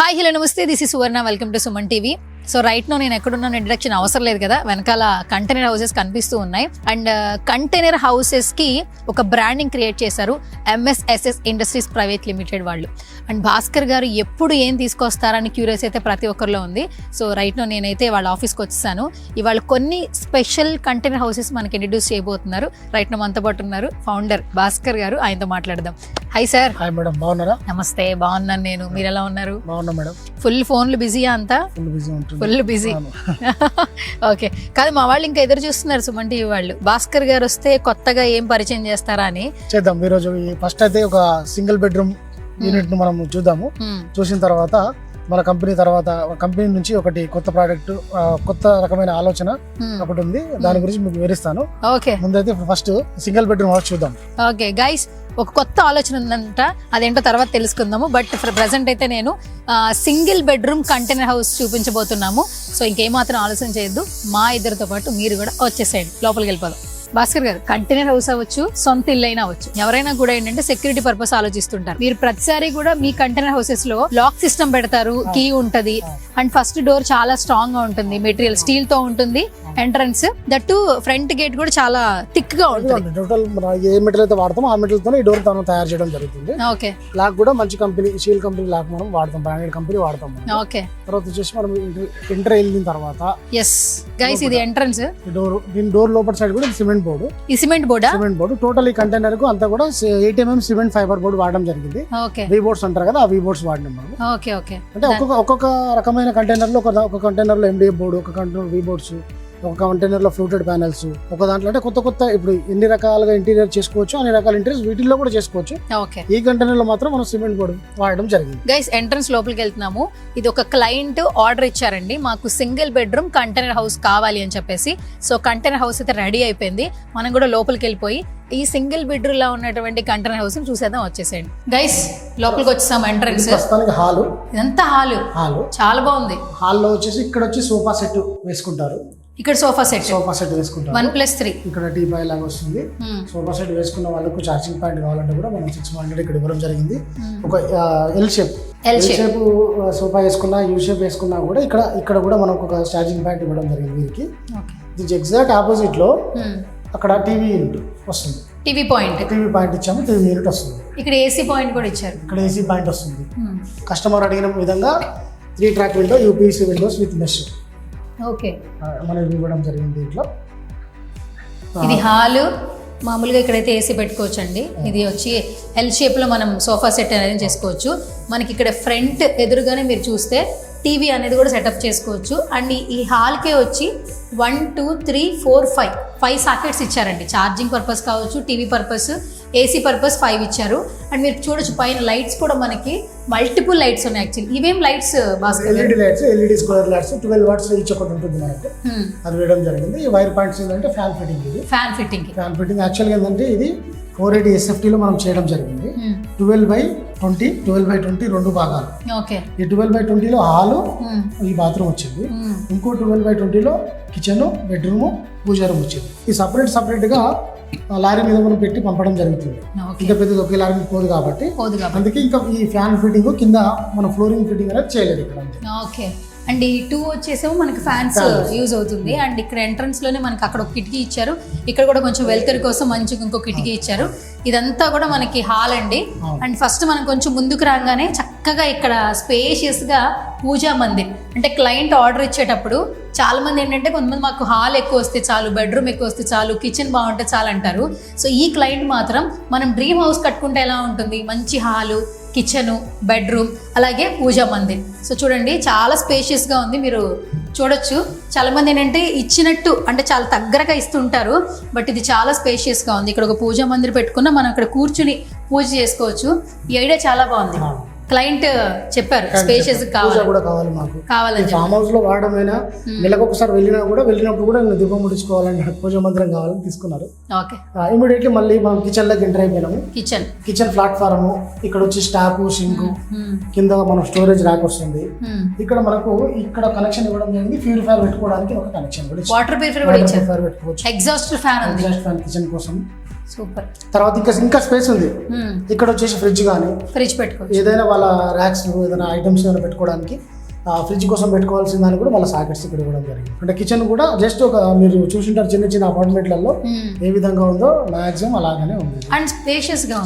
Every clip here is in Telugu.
హాయ్ హలో నమస్తే, this is Suvarna. Welcome to Suman TV. So right now నేను ఎక్కడున్నాను ఇంట్రడక్షన్ అవసరం లేదు కదా, వెనకాల కంటైనర్ హౌసెస్ కనిపిస్తూ ఉన్నాయి. అండ్ కంటైనర్ హౌసెస్ కి ఒక బ్రాండింగ్ క్రియేట్ చేశారు MSSS ఇండస్ట్రీస్ ప్రైవేట్ లిమిటెడ్ వాళ్ళు. అండ్ భాస్కర్ గారు ఎప్పుడు ఏం తీసుకొస్తారని క్యూరియస్ అయితే ప్రతి ఒక్కరిలో ఉంది. సో రైట్ నో నేనైతే వాళ్ళ ఆఫీస్కి వచ్చేసాను. ఇవాళ కొన్ని స్పెషల్ కంటైనర్ హౌసెస్ మనకి ఇంట్రడ్యూస్ చేయబోతున్నారు. రైట్ నో మనతో పాటు ఉన్నారు ఫౌండర్ భాస్కర్ గారు, ఆయనతో మాట్లాడదాం. Hi sir. హాయ్ మేడం, బాగున్నారా? నమస్తే, బాగున్నాను నేను. మీరు ఎలా ఉన్నారు? బాగున్నా మేడం. ఫుల్ ఫోన్లు బిజీయా అంతా? Full busy. ఓకే, కాదు మా వాళ్ళు ఇంకా ఎదురు చూస్తున్నారు సుమన్ టీవీ వాళ్ళు, భాస్కర్ గారు వస్తే కొత్తగా ఏం పరిచయం చేస్తారా అని. చేద్దాం ఈరోజు. ఫస్ట్ అయితే ఒక సింగిల్ బెడ్రూమ్ యూనిట్ ను మనం చూద్దాము. చూసిన తర్వాత మన కంపెనీ నుంచి ఒకటి కొత్త ప్రోడక్ట్, కొత్త రకమైన ఆలోచన ఒకటి ఉంది, దాని గురించి మీకు వివరిస్తాను. ఓకే, ముందైతే ఫస్ట్ సింగిల్ బెడ్రూమ్ హౌస్ చూద్దాం. ఓకే గైస్, ఒక కొత్త ఆలోచన ఉందంట, అదేంటో తర్వాత తెలుసుకుందాము. బట్ ఫర్ ప్రెసెంట్ అయితే నేను సింగిల్ బెడ్రూమ్ కంటైనర్ హౌస్ చూపించబోతున్నాము. సో ఇంకేమాత్రం ఆలోచన చేయొద్దు, మా ఇద్దరితో పాటు మీరు కూడా వచ్చేసేయండి, లోపలికి వెళ్ళిపోదాం. భాస్కర్ గారు, కంటైనర్ హౌస్ అవ్వచ్చు, సొంత ఇల్లు అయినా అవ్వచ్చు, ఎవరైనా కూడా ఏంటంటే సెక్యూరిటీ పర్పస్ ఆలోచిస్తుంటారు. మీరు ప్రతిసారి కూడా మీ కంటైనర్ హౌసెస్ లో లాక్ సిస్టమ్ పెడతారు, కీ ఉంటది, అండ్ ఫస్ట్ డోర్ చాలా స్ట్రాంగ్ గా ఉంటుంది, మెటీరియల్ స్టీల్ తో ఉంటుంది, ఎంట్రన్స్ దట్టు ఫ్రంట్ గేట్ కూడా చాలా థిక్ గా ఉంటుంది. టోటల్ ఏ మెటీరియల్ అయితే వాడతామో ఆ మెటీరియల్ తో ఈ డోర్ తయారు చేయడం జరుగుతుంది. ఓకే, లాక్ కూడా మంచి కంపెనీ, షీల్ కంపెనీ లాక్ మనం వాడతాం, బ్రాండెడ్ కంపెనీ వాడతాం. ఓకే, తర్వాత వచ్చేసి మనం ఎంటర్ వెళ్ళిన తర్వాత ఎస్ గైస్, ఇది ఎంట్రన్స్. దీని డోర్ లోపల సైడ్ కూడా సిమెంట్ బోర్డు, ఈ సిమెంట్ బోర్డా? Cement board. టోటల్ ఈ కంటైనర్ కు అంతా కూడా 8 mm సిమెంట్ ఫైబర్ బోర్డు వాడడం జరిగింది. ఓకే, వి బోర్డ్స్ అంటారు కదా, ఆ వి బోర్డ్స్ వాడినాం మనం. ఓకే ఓకే, అంటే ఒక్కొక్క రకమైన కంటైనర్ లో ఒక కంటైనర్ లో MDF బోర్డు, ఒక కంటైనర్ వి బోర్డ్స్, ఒక కంటైనర్ లో ఫ్లూటెడ్ ప్యానెల్స్, ఒక దాంట్లో అంటే కొత్త ఇప్పుడు ఎన్ని రకాలుగా ఇంటీరియర్ చేసుకోవచ్చు, అన్ని రకాల ఇంటీరియర్స్ వీటిల్లో కూడా చేసుకోవచ్చు. ఓకే, ఈ కంటైనర్ లో మాత్రం మనం సిమెంట్ బోర్డు వాడడం జరిగింది. గైస్, ఎంట్రన్స్ లోపలికి వెళ్తున్నాము. ఇది ఒక క్లయింట్ ఆర్డర్ ఇచ్చారండి, మాకు సింగిల్ బెడ్రూమ్ కంటైనర్ హౌస్ కావాలి అని చెప్పేసి. సో కంటైనర్ హౌస్ అయితే రెడీ అయిపోయింది, మనం కూడా లోపలికి వెళ్ళిపోయి ఈ సింగిల్ బెడ్రూమ్ లో ఉన్నటువంటి కంటైనర్ హౌస్ ని చూసేద్దాం. వచ్చేసేయండి గైస్, లోపలికి వచ్చేసాం. ఎంట్రన్స్ హాల్, ఇదంతా హాల్ చాలా బాగుంది. హాల్లో వచ్చేసి ఇక్కడ వచ్చి సోఫా సెట్ వేసుకుంటారు. ఇక్కడ సోఫా సెట్ వేసుకుంటారు, 1+3. ఇక్కడ టీ పై లాగా వస్తుంది. సోఫా సెట్ వేసుకున్న వాళ్ళకు ఛార్జింగ్ పాయింట్ కావాలంటే కూడా మనం 600 ఇక్కడ ఇవ్వడం జరిగింది. ఒక ఎల్ షేప్ సోఫా వేసుకున్నా, యూ షేప్ వేసుకున్నా కూడా ఇక్కడ కూడా మనకు ఒక ఛార్జింగ్ పాయింట్ ఇవ్వడం జరిగింది వీరికి. ఇది ఎగ్జాక్ట్ ఆపోజిట్ లో అక్కడ టీవీ యూనిట్ వస్తుంది. టీవీ పాయింట్ ఇచ్చాము, టీవీ యూనిట్ వస్తుంది. ఇక్కడ ఏసీ పాయింట్ కూడా ఇచ్చారు, ఇక్కడ ఏసీ పాయింట్ వస్తుంది. కస్టమర్ అడిగిన విధంగా 3 track window, UPVC Windows with mesh okay మనం ఇవ్వడం జరిగింది. దీంట్లో ఇది హాల్, మామూలుగా ఇక్కడైతే ఏసీ పెట్టుకోవచ్చు అండి. ఇది వచ్చి ఎల్ షేప్ లో మనం సోఫా సెట్ అనేది చేసుకోవచ్చు. మనకి ఇక్కడ ఫ్రంట్ ఎదురుగానే మీరు చూస్తే టీవీ అనేది కూడా సెటప్ చేసుకోవచ్చు. అండ్ ఈ హాల్కే వచ్చి 1 2 3 4 5 సాకెట్స్ ఇచ్చారండి. ఛార్జింగ్ పర్పస్ కావచ్చు, టీవీ పర్పస్, ఏసీ పర్పస్ 5 ఇచ్చారు. అండ్ మీరు చూడొచ్చు పైన లైట్స్ కూడా మనకి మల్టిపుల్ లైట్స్ ఉన్నాయి. యాక్చువల్లీ ఇవేం lights Bhaskar? LED square lights 12 watts each ఒకటి ఉంటుంది మనకు, అది వేయడం జరిగింది. ఈ వైర్ పాయింట్స్ ఏంటంటే ఫ్యాన్ ఫిట్టింగ్ యాక్చువల్గా ఏంటంటే ఇది 480 SFT లో మనం చేయడం జరిగింది. 12/20 రెండు భాగాలు. ఈ 12/20 లో హాలు, ఈ బాత్రూమ్ వచ్చింది. ఇంకో 12/20 లో కిచెన్, బెడ్రూమ్, పూజ రూమ్ వచ్చింది. ఈ సపరేట్ గా లారీ మీద మనం పెట్టి పంపడం జరుగుతుంది. ఇంకా పెద్దది ఒకే లారీ పోదు కాబట్టి అందుకే ఇంకా ఈ ఫ్యాన్ ఫిట్టింగ్ కింద మన ఫ్లోరింగ్ ఫిట్టింగ్ అనేది చేయలేదు ఇక్కడ. ఓకే, అండ్ ఈ 2 వచ్చేసేమో మనకి ఫ్యాన్స్ యూజ్ అవుతుంది. అండ్ ఇక్కడ ఎంట్రన్స్ లోనే మనకి అక్కడ ఒక కిటికీ ఇచ్చారు, ఇక్కడ కూడా కొంచెం వెలుతురు కోసం మంచిగా ఇంకో కిటికీ ఇచ్చారు. ఇదంతా కూడా మనకి హాల్ అండి. అండ్ ఫస్ట్ మనం కొంచెం ముందుకు రాగానే చక్కగా ఇక్కడ స్పేషియస్ గా పూజా మందిర్. అంటే క్లయింట్ ఆర్డర్ ఇచ్చేటప్పుడు చాలా మంది ఏంటంటే కొంతమంది మాకు హాల్ ఎక్కువ వస్తే చాలు, బెడ్రూమ్ ఎక్కువ వస్తే చాలు, కిచెన్ బాగుంటే చాలు అంటారు. సో ఈ క్లయింట్ మాత్రం మనం డ్రీమ్ హౌస్ కట్టుకుంటే ఎలా ఉంటుంది, మంచి హాలు, కిచెను, బెడ్రూమ్, అలాగే పూజా మందిర్. సో చూడండి చాలా స్పేషియస్గా ఉంది, మీరు చూడొచ్చు. చాలా మంది ఏంటంటే ఇచ్చినట్టు అంటే చాలా దగ్గరగా ఇస్తుంటారు, బట్ ఇది చాలా స్పేషియస్గా ఉంది. ఇక్కడ ఒక పూజా మందిర్ పెట్టుకున్నా మనం ఇక్కడ కూర్చుని పూజ చేసుకోవచ్చు. ఈ ఐడియా చాలా బాగుంది. క్లయింట్ చెప్పారు స్పేషియస్ కావాలి మాకు, కావాలని. ఫామ్ హౌస్ లో వాడమైనా నెలకు ఒకసారి వెళ్ళినప్పుడు కూడా దీపం ముడించుకోవాలని, పూజ మందిరం కావాలని తీసుకున్నారు. ఇమీడియట్లీ మళ్ళీ మనం కిచెన్ లోకి ఎంటర్ అయిపోయినాము. కిచెన్ ప్లాట్ఫామ్, ఇక్కడ వచ్చి స్టాప్, సింక్, కింద మనం స్టోరేజ్ ర్యాక్ వస్తుంది. ఇక్కడ మనకు కనెక్షన్ ఇవ్వడం జరిగింది. ప్యూరిఫైర్ పెట్టుకోవడానికి ఒక కనెక్షన్, వాటర్ ప్యూరిఫైర్ పెట్టుకోవచ్చు. ఎగ్జాస్ట్ ఫ్యాన్ కిచెన్ కోసం సూపర్. తర్వాత ఇంకా స్పేస్ ఉంది. ఇక్కడ వచ్చేసి ఫ్రిడ్జ్ కానీ ఫ్రిడ్జ్ పెట్టుకోవచ్చు, ఏదైనా వాళ్ళ ర్యాక్స్ ఏదైనా ఐటమ్స్ ఏమైనా పెట్టుకోవడానికి ఫ్రిడ్జ్ కోసం పెట్టుకోవాల్సిన దాన్ని కూడా వాళ్ళ సాకెట్స్ ఇక్కడ ఇవ్వడం జరిగింది. అంటే కిచెన్ కూడా జస్ట్ ఒక మీరు చూసింటారు చిన్న చిన్న అపార్ట్మెంట్లలో ఏ విధంగా ఉందో మాక్సిమం అలాగనే ఉంది. అండ్ స్పేషియస్ గా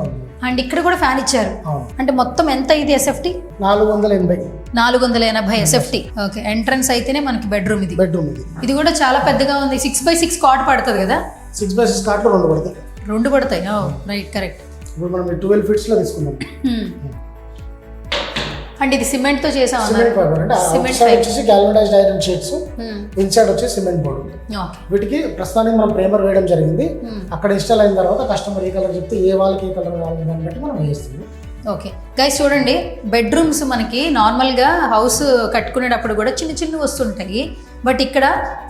ఉంది. అండ్ ఇక్కడ కూడా ఫ్యాన్ ఇచ్చారు. అంటే మొత్తం ఎంత ఇది ఎస్ఎఫ్టీ? 480 ఎస్ఎఫ్టీ. ఓకే, ఎంట్రన్స్ అయితేనే మనకి బెడ్రూమ్ ఇది. ఇది కూడా చాలా పెద్దగా ఉంది. 6x6 కాట్ పడుతుంది కదా? 6x6 కాట్లు 2 పడతాయి. Right, correct. ఇప్పుడు మనం 12 ఫీట్స్ లో తీసుకున్నాం. అంటే ఇది సిమెంట్ తో చేసాం. సిమెంట్ వచ్చేసి గాల్వనైజ్డ్ ఐరన్ షీట్స్, ఇన్సైడ్ వచ్చేసి సిమెంట్ బోర్డు. వీటికి ప్రస్తుతానికి మనం ప్రేమర్ వేయడం జరిగింది. అక్కడ ఇన్స్టాల్ అయిన తర్వాత కస్టమర్ ఏ కలర్ చెప్తే ఏ వాళ్ళకి ఏ కలర్ కావాలని దాన్ని బట్టి మనం వేస్తుంది. ఓకే గైస్, చూడండి బెడ్రూమ్స్ మనకి నార్మల్గా హౌస్ కట్టుకునేటప్పుడు కూడా చిన్న వస్తుంటాయి. బట్ ఇక్కడ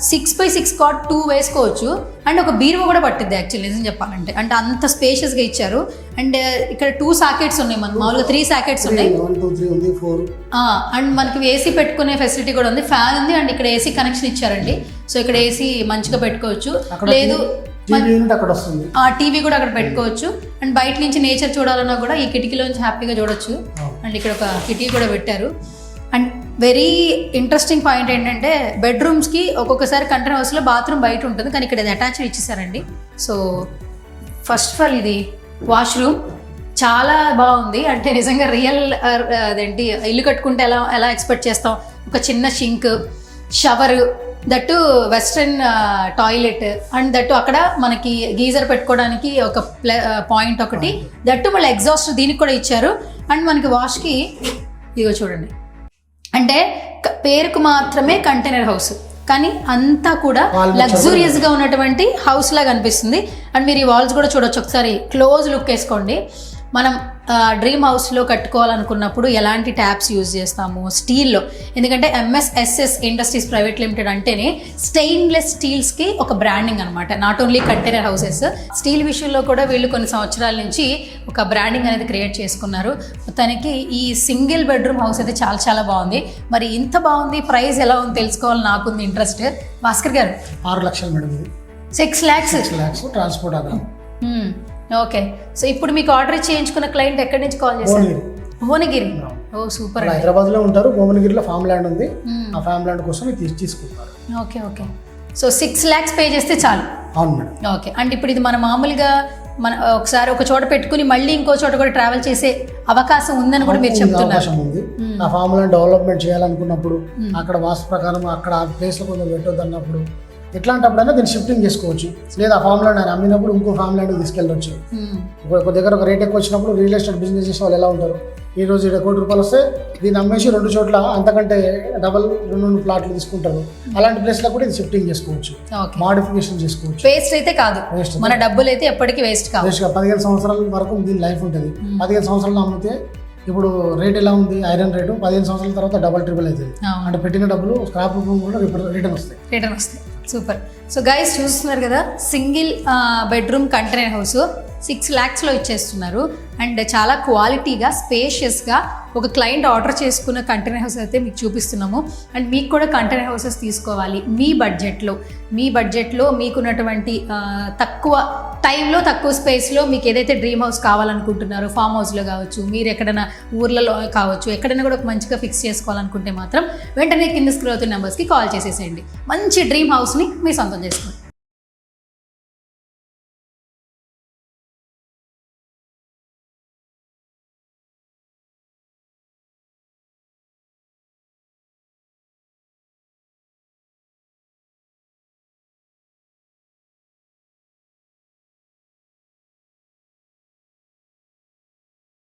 6x6 కాట్ 2 వేసుకోవచ్చు. అండ్ ఒక బీరువా కూడా పట్టిద్ది యాక్చువల్లీ నిజం చెప్పాలంటే. అంటే అంత స్పేషియస్గా ఇచ్చారు. అండ్ ఇక్కడ 2 సాకెట్స్ ఉన్నాయి, మనకు మామూలుగా 3 సాకెట్స్ ఉన్నాయి. 1 2 3 ఉంది 4. అండ్ మనకి ఏసీ పెట్టుకునే ఫెసిలిటీ కూడా ఉంది, ఫ్యాన్ ఉంది. అండ్ ఇక్కడ ఏసీ కనెక్షన్ ఇచ్చారండి. సో ఇక్కడ ఏసీ మంచిగా పెట్టుకోవచ్చు. లేదు టీవీ కూడా అక్కడ పెట్టుకోవచ్చు. అండ్ బయట నుంచి నేచర్ చూడాలన్నా కూడా ఈ కిటికీలోంచి హ్యాపీగా చూడొచ్చు. అండ్ ఇక్కడ ఒక కిటికీ కూడా పెట్టారు. అండ్ వెరీ ఇంట్రెస్టింగ్ పాయింట్ ఏంటంటే బెడ్రూమ్స్కి ఒక్కొక్కసారి కంటైనర్ హౌస్లో బాత్రూమ్ బయట ఉంటుంది, కానీ ఇక్కడ ఇది అటాచ్డ్ ఇచ్చేసారండి. సో ఫస్ట్ ఆఫ్ ఆల్ ఇది వాష్రూమ్ చాలా బాగుంది. అంటే నిజంగా రియల్ అదేంటి ఇల్లు కట్టుకుంటే ఎలా ఎక్స్పెక్ట్ చేస్తాం, ఒక చిన్న sink, shower, that western toilet. And that అక్కడ మనకి గీజర్ పెట్టుకోవడానికి ఒక పాయింట్ ఒకటి, దట్టు మళ్ళీ ఎగ్జాస్ట్ దీనికి కూడా ఇచ్చారు. అండ్ మనకి వాష్కి ఇదిగో చూడండి, అంటే పేరుకు మాత్రమే కంటైనర్ హౌస్, కానీ అంతా కూడా లగ్జూరియస్గా ఉన్నటువంటి హౌస్ లాగా అనిపిస్తుంది. అండ్ మీరు ఈ వాల్స్ కూడా చూడొచ్చు, ఒకసారి క్లోజ్ లుక్ వేసుకోండి. మనం డ్రీమ్ హౌస్లో కట్టుకోవాలనుకున్నప్పుడు ఎలాంటి ట్యాప్స్ యూజ్ చేస్తాము స్టీల్లో, ఎందుకంటే MSSS ఇండస్ట్రీస్ ప్రైవేట్ లిమిటెడ్ అంటేనే స్టెయిన్లెస్ స్టీల్స్కి ఒక బ్రాండింగ్ అనమాట. Not only container houses, steel విషయంలో కూడా వీళ్ళు కొన్ని సంవత్సరాల నుంచి ఒక బ్రాండింగ్ అనేది క్రియేట్ చేసుకున్నారు. మొత్తానికి ఈ సింగిల్ బెడ్రూమ్ హౌస్ అయితే చాలా బాగుంది. మరి ఇంత బాగుంది, ప్రైస్ ఎలా ఉంది తెలుసుకోవాలని నాకుంది ఇంట్రెస్ట్. భాస్కర్ గారు, 6 లక్షలు మేడం ఇది. 6 lakhs ట్రాన్స్పోర్ట్ అదా? ఓకే. సో ఇప్పుడు మీకు ఆర్డర్ చేయించుకున్న క్లయింట్ ఎక్కడి నుంచి కాల్ చేశారు? భువనగిరి. ఓ సూపర్. హైదరాబాద్ లో ఉంటారు, భువనగిరిలో ఫామ్ ల్యాండ్ ఉంది. ఆ ఫామ్ ల్యాండ్ కోసం తీసుకుంటారు. ఓకే. సో 6 lakhs పే చేస్తే చాలు. అవును మేడం. ఓకే. అంటే ఇప్పుడు ఇది మన మామూలుగా ఒకసారి ఒక చోట పెట్టుకుని మళ్ళీ ఇంకో చోట కూడా ట్రావెల్ చేసే అవకాశం ఉందని కూడా మీరు చెప్తున్నారు. అవకాశం ఉంది. ఆ ఫామ్ ల్యాండ్ డెవలప్మెంట్ చేయాలనుకున్నప్పుడు, అక్కడ వాస్తు ప్రకారం అక్కడ ఆ ప్లేస్ లో కొంచెం పెట్టొద్దు అన్నప్పుడు, ఎట్లాంటప్పుడైనా దీన్ని షిఫ్టింగ్ చేసుకోవచ్చు. లేదా ఆ ఫామ్ ల్యాండ్ ఆయన అమ్మినప్పుడు ఇంకో ఫామ్ ల్యాండ్ తీసుకెళ్ళవచ్చు. ఒక దగ్గర ఒక రేట్ ఎక్కువ వచ్చినప్పుడు రియల్ ఎస్టేట్ బిజినెస్ చేసే వాళ్ళు ఎలా ఉంటారు, ఈ రోజు 1 కోటి రూపాయలు వస్తే దీన్ని అమ్మేసి 2 చోట్ల అంతకంటే డబల్ 2 ప్లాట్లు తీసుకుంటారు. అలాంటి ప్లేస్ లో కూడా ఇది షిఫ్టింగ్ చేసుకోవచ్చు, మాడిఫికేషన్ చేసుకోవచ్చు. వేస్ట్ అయితే కాదు, మన డబ్బులు అయితే ఎప్పటికీ వేస్ట్ కాదు. 15 సంవత్సరాల వరకు దీని లైఫ్ ఉంటుంది. 15 సంవత్సరాలు అమ్మితే ఇప్పుడు రేట్ ఎలా ఉంది, ఐరన్ రేటు 15 సంవత్సరాల తర్వాత డబల్ ట్రిపుల్ అవుతుంది. అంటే పెట్టిన డబ్బులు స్క్రాప్ రూపం కూడా రిటర్న్ వస్తాయి. సూపర్. సో గైస్ చూస్తున్నారు కదా, సింగిల్ బెడ్రూమ్ కంటైనర్ హౌస్ 6 lakhsలో ఇచ్చేస్తున్నారు. అండ్ చాలా క్వాలిటీగా స్పేషియస్గా ఒక క్లయింట్ ఆర్డర్ చేసుకున్న కంటైనర్ హౌస్ అయితే మీకు చూపిస్తున్నాము. అండ్ మీకు కూడా కంటైనర్ హౌసెస్ తీసుకోవాలి మీ బడ్జెట్లో మీకున్నటువంటి తక్కువ టైంలో తక్కువ స్పేస్లో మీకు ఏదైతే డ్రీమ్ హౌస్ కావాలనుకుంటున్నారో, ఫామ్ హౌస్లో కావచ్చు, మీరు ఎక్కడైనా ఊర్లలో కావచ్చు, ఎక్కడైనా కూడా మంచిగా ఫిక్స్ చేసుకోవాలనుకుంటే మాత్రం వెంటనే కింద స్క్రోల్ అవుతున్న నెంబర్స్కి కాల్ చేసేసేయండి. మంచి డ్రీమ్ హౌస్ని మీ సొంతం చేసుకోండి.